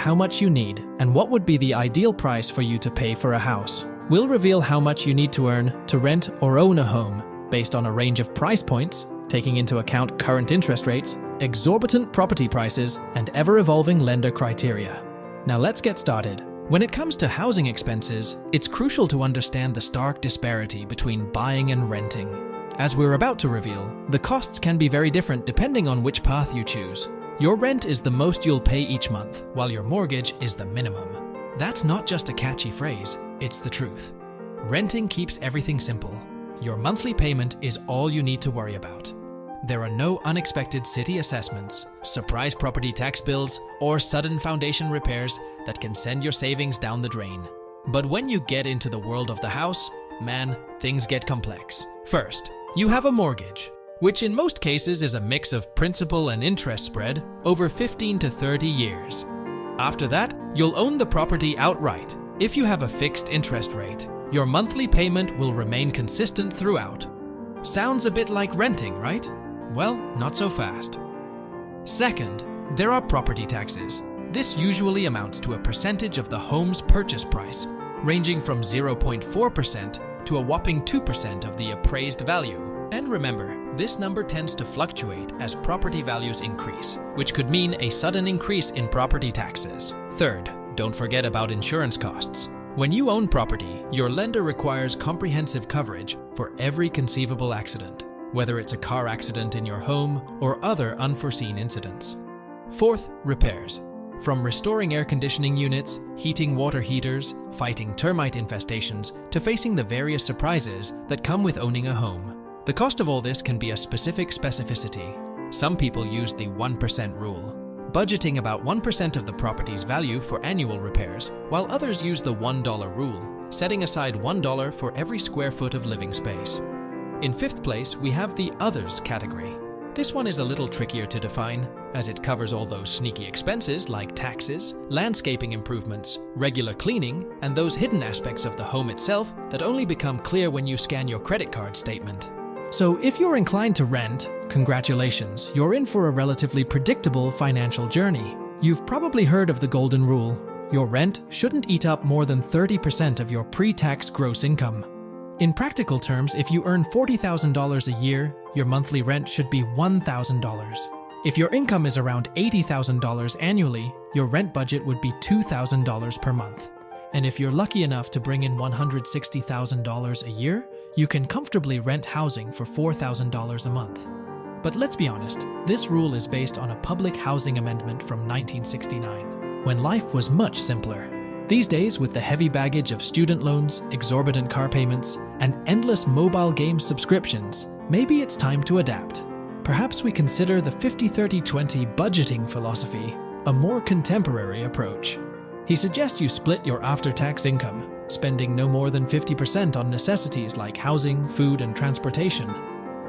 how much you need and what would be the ideal price for you to pay for a house. We'll reveal how much you need to earn to rent or own a home based on a range of price points, taking into account current interest rates, exorbitant property prices, and ever-evolving lender criteria. Now let's get started. When it comes to housing expenses, it's crucial to understand the stark disparity between buying and renting. As we're about to reveal, the costs can be very different depending on which path you choose. Your rent is the most you'll pay each month, while your mortgage is the minimum. That's not just a catchy phrase, it's the truth. Renting keeps everything simple. Your monthly payment is all you need to worry about. There are no unexpected city assessments, surprise property tax bills, or sudden foundation repairs that can send your savings down the drain. But when you get into the world of the house, man, things get complex. First, you have a mortgage, which in most cases is a mix of principal and interest spread over 15 to 30 years. After that, you'll own the property outright. If you have a fixed interest rate, your monthly payment will remain consistent throughout. Sounds a bit like renting, right? Well, not so fast. Second, there are property taxes. This usually amounts to a percentage of the home's purchase price, ranging from 0.4% to a whopping 2% of the appraised value. And remember, this number tends to fluctuate as property values increase, which could mean a sudden increase in property taxes. Third, don't forget about insurance costs. When you own property, your lender requires comprehensive coverage for every conceivable accident, whether it's a car accident in your home or other unforeseen incidents. Fourth, repairs. From restoring air conditioning units, heating water heaters, fighting termite infestations, to facing the various surprises that come with owning a home. The cost of all this can be a specific specificity. Some people use the 1% rule, budgeting about 1% of the property's value for annual repairs, while others use the $1 rule, setting aside $1 for every square foot of living space. In fifth place, we have the others category. This one is a little trickier to define, as it covers all those sneaky expenses like taxes, landscaping improvements, regular cleaning, and those hidden aspects of the home itself that only become clear when you scan your credit card statement. So if you're inclined to rent, congratulations, you're in for a relatively predictable financial journey. You've probably heard of the golden rule. Your rent shouldn't eat up more than 30% of your pre-tax gross income. In practical terms, if you earn $40,000 a year, your monthly rent should be $1,000. If your income is around $80,000 annually, your rent budget would be $2,000 per month. And if you're lucky enough to bring in $160,000 a year, you can comfortably rent housing for $4,000 a month. But let's be honest, this rule is based on a public housing amendment from 1969, when life was much simpler. These days, with the heavy baggage of student loans, exorbitant car payments, and endless mobile game subscriptions, maybe it's time to adapt. Perhaps we consider the 50-30-20 budgeting philosophy, a more contemporary approach. He suggests you split your after-tax income, spending no more than 50% on necessities like housing, food, and transportation,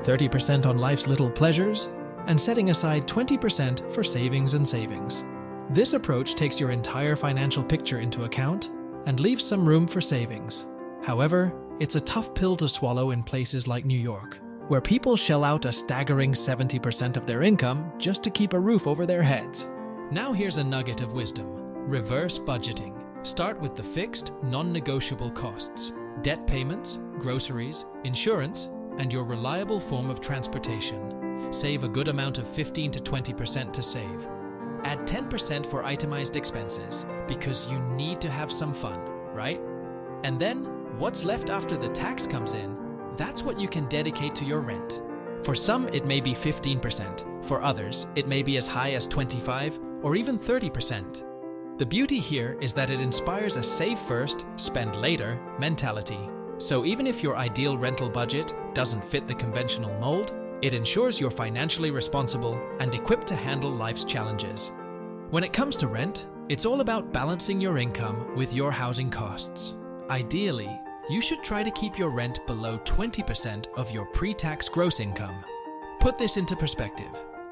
30% on life's little pleasures, and setting aside 20% for savings and savings. This approach takes your entire financial picture into account and leaves some room for savings. However, it's a tough pill to swallow in places like New York, where people shell out a staggering 70% of their income just to keep a roof over their heads. Now here's a nugget of wisdom. Reverse budgeting. Start with the fixed, non-negotiable costs, debt payments, groceries, insurance, and your reliable form of transportation. Save a good amount of 15 to 20% to save. Add 10% for itemized expenses, because you need to have some fun, right? And then, what's left after the tax comes in, that's what you can dedicate to your rent. For some, it may be 15%. For others, it may be as high as 25 or even 30%. The beauty here is that it inspires a save first, spend later mentality. So even if your ideal rental budget doesn't fit the conventional mold, it ensures you're financially responsible and equipped to handle life's challenges. When it comes to rent, it's all about balancing your income with your housing costs. Ideally, you should try to keep your rent below 20% of your pre-tax gross income. Put this into perspective.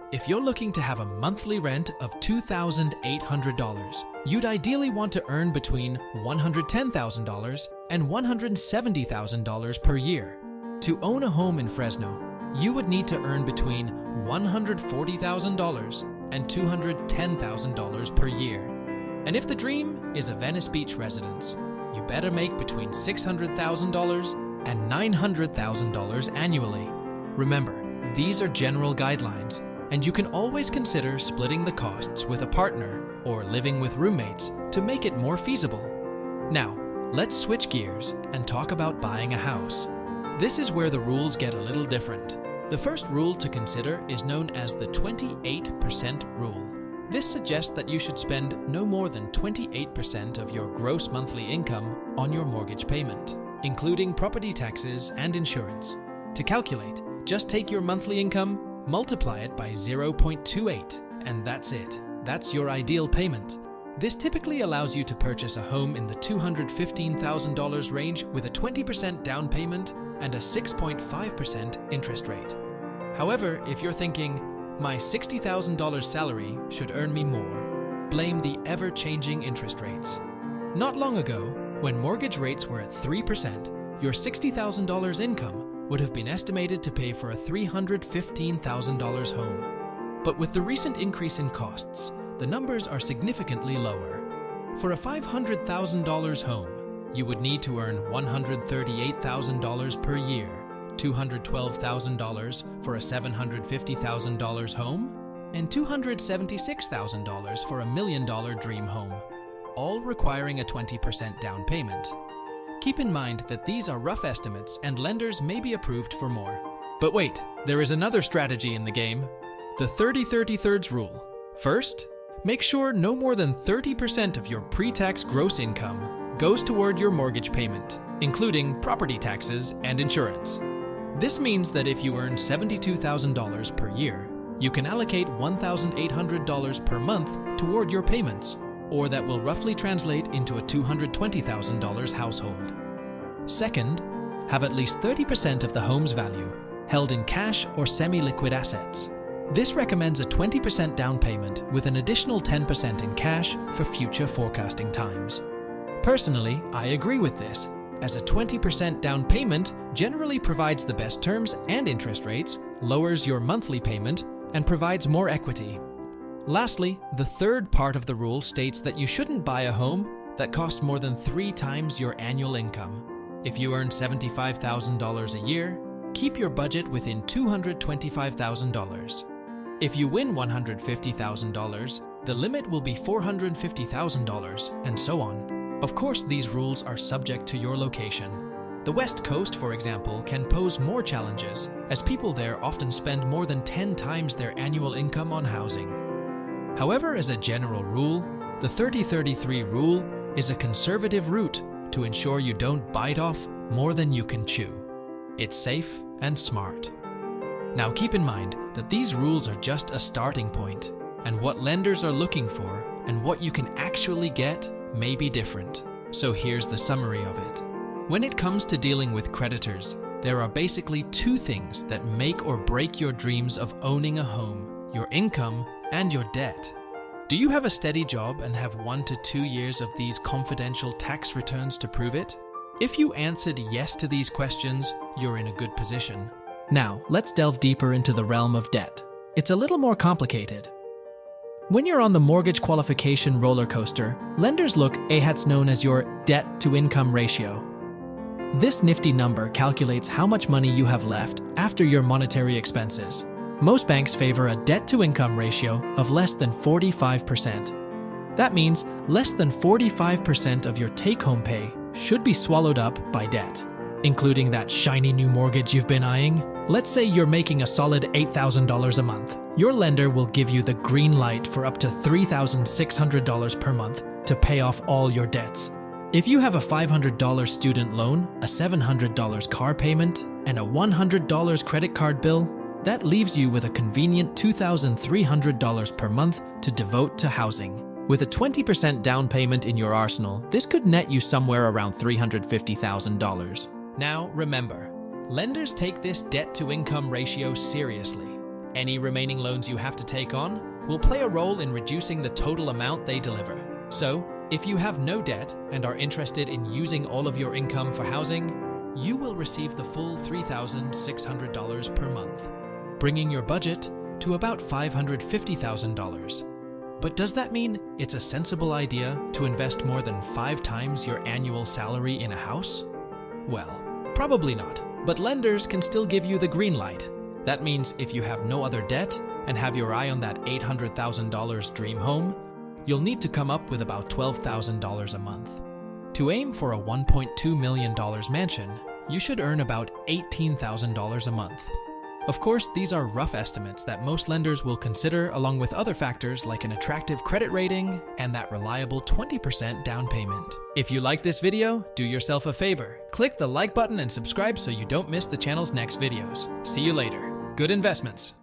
If you're looking to have a monthly rent of $2,800, you'd ideally want to earn between $110,000 and $170,000 per year. To own a home in Fresno, you would need to earn between $140,000 and $210,000 per year. And if the dream is a Venice Beach residence, you better make between $600,000 and $900,000 annually. Remember, these are general guidelines, and you can always consider splitting the costs with a partner or living with roommates to make it more feasible. Now, let's switch gears and talk about buying a house. This is where the rules get a little different. The first rule to consider is known as the 28% rule. This suggests that you should spend no more than 28% of your gross monthly income on your mortgage payment, including property taxes and insurance. To calculate, just take your monthly income, multiply it by 0.28, and that's it. That's your ideal payment. This typically allows you to purchase a home in the $215,000 range with a 20% down payment and a 6.5% interest rate. However, if you're thinking, my $60,000 salary should earn me more, blame the ever-changing interest rates. Not long ago, when mortgage rates were at 3%, your $60,000 income would have been estimated to pay for a $315,000 home. But with the recent increase in costs, the numbers are significantly lower. For a $500,000 home, you would need to earn $138,000 per year, $212,000 for a $750,000 home, and $276,000 for a $1 million dream home, all requiring a 20% down payment. Keep in mind that these are rough estimates and lenders may be approved for more. But wait, there is another strategy in the game, the 30-30-30 rule. First, make sure no more than 30% of your pre-tax gross income goes toward your mortgage payment, including property taxes and insurance. This means that if you earn $72,000 per year, you can allocate $1,800 per month toward your payments, or that will roughly translate into a $220,000 household. Second, have at least 30% of the home's value held in cash or semi-liquid assets. This recommends a 20% down payment with an additional 10% in cash for future forecasting times. Personally, I agree with this, as a 20% down payment generally provides the best terms and interest rates, lowers your monthly payment, and provides more equity. Lastly, the third part of the rule states that you shouldn't buy a home that costs more than 3 times your annual income. If you earn $75,000 a year, keep your budget within $225,000. If you win $150,000, the limit will be $450,000, and so on. Of course, these rules are subject to your location. The West Coast, for example, can pose more challenges, as people there often spend more than 10 times their annual income on housing. However, as a general rule, the 30-33 rule is a conservative route to ensure you don't bite off more than you can chew. It's safe and smart. Now keep in mind that these rules are just a starting point, and what lenders are looking for and what you can actually get may be different. So here's the summary of it. When it comes to dealing with creditors, there are basically 2 things that make or break your dreams of owning a home: your income and your debt. Do you have a steady job and have 1 to 2 years of these confidential tax returns to prove it? If you answered yes to these questions, you're in a good position. Now, let's delve deeper into the realm of debt. It's a little more complicated. When you're on the mortgage qualification roller coaster, lenders look at what's known as your debt-to-income ratio. This nifty number calculates how much money you have left after your monetary expenses. Most banks favor a debt-to-income ratio of less than 45%. That means less than 45% of your take-home pay should be swallowed up by debt, including that shiny new mortgage you've been eyeing. Let's say you're making a solid $8,000 a month. Your lender will give you the green light for up to $3,600 per month to pay off all your debts. If you have a $500 student loan, a $700 car payment, and a $100 credit card bill, that leaves you with a convenient $2,300 per month to devote to housing. With a 20% down payment in your arsenal, this could net you somewhere around $350,000. Now, remember, lenders take this debt-to-income ratio seriously. Any remaining loans you have to take on will play a role in reducing the total amount they deliver. So, if you have no debt and are interested in using all of your income for housing, you will receive the full $3,600 per month, bringing your budget to about $550,000. But does that mean it's a sensible idea to invest more than 5 times your annual salary in a house? Well, probably not. But lenders can still give you the green light. That means if you have no other debt and have your eye on that $800,000 dream home, you'll need to come up with about $12,000 a month. To aim for a $1.2 million mansion, you should earn about $18,000 a month. Of course, these are rough estimates that most lenders will consider along with other factors like an attractive credit rating and that reliable 20% down payment. If you like this video, do yourself a favor. Click the like button and subscribe so you don't miss the channel's next videos. See you later. Good investments!